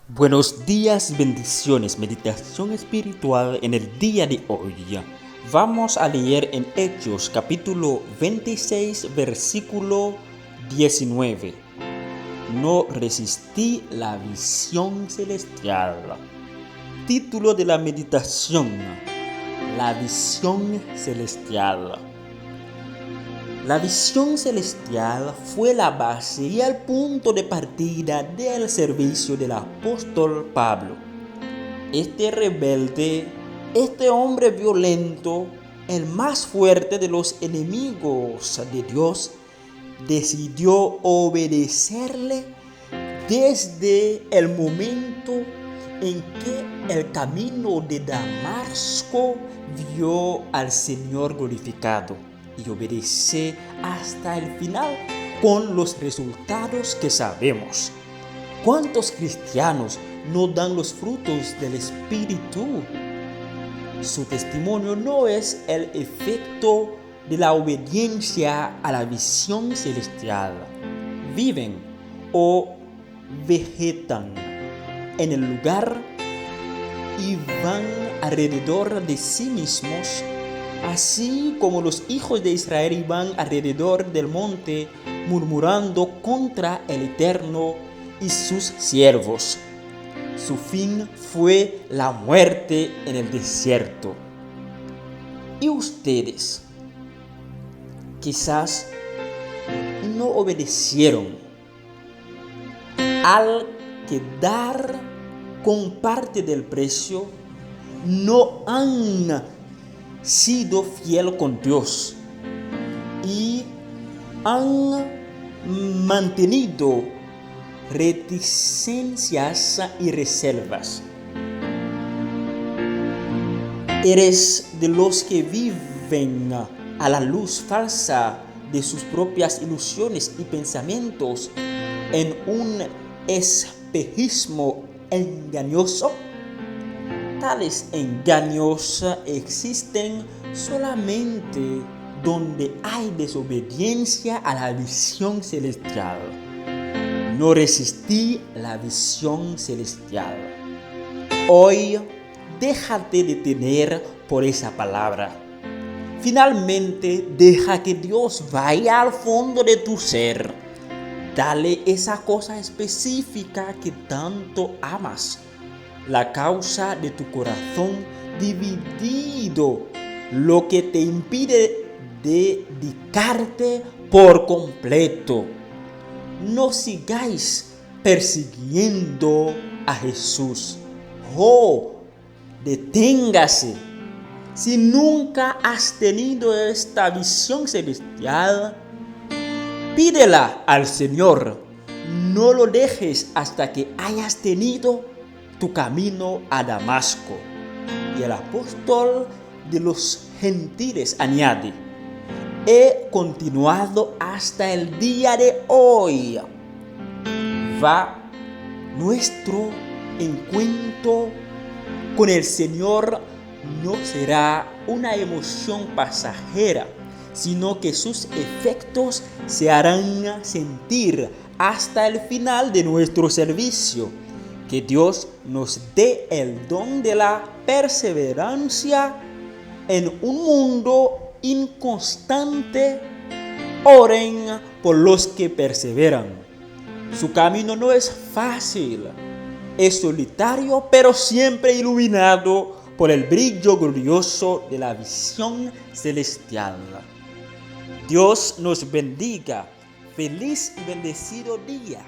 Buenos días y bendiciones, meditación espiritual en el día de hoy. Vamos a leer en Hechos capítulo 26 versículo 19. No resistí la visión celestial. Título de la meditación: la visión celestial. La visión celestial fue la base y el punto de partida del servicio del apóstol Pablo. Este rebelde, este hombre violento, el más fuerte de los enemigos de Dios, decidió obedecerle desde el momento en que el camino de Damasco vio al Señor glorificado, y obedece hasta el final con los resultados que sabemos. ¿Cuántos cristianos no dan los frutos del Espíritu? Su testimonio no es el efecto de la obediencia a la visión celestial. Viven o vegetan en el lugar y van alrededor de sí mismos, así como los hijos de Israel iban alrededor del monte murmurando contra el Eterno y sus siervos. Su fin fue la muerte en el desierto. ¿Y ustedes? Quizás no obedecieron. Al quedar con parte del precio, no han sido fiel con Dios y han mantenido reticencias y reservas. Eres de los que viven a la luz falsa de sus propias ilusiones y pensamientos en un espejismo engañoso. Tales engaños existen solamente donde hay desobediencia a la visión celestial. No resistí la visión celestial. Hoy, déjate detener por esa palabra. Finalmente, deja que Dios vaya al fondo de tu ser. Dale esa cosa específica que tanto amas, la causa de tu corazón dividido, lo que te impide dedicarte por completo. No sigáis persiguiendo a Jesús. Deténgase. Si nunca has tenido esta visión celestial, pídela al Señor. No lo dejes hasta que hayas tenido tu camino a Damasco. Y el apóstol de los gentiles añade: he continuado hasta el día de hoy. Nuestro encuentro con el Señor no será una emoción pasajera, sino que sus efectos se harán sentir hasta el final de nuestro servicio. Que Dios nos dé el don de la perseverancia en un mundo inconstante. Oren por los que perseveran. Su camino no es fácil, es solitario, pero siempre iluminado por el brillo glorioso de la visión celestial. Dios nos bendiga. Feliz y bendecido día.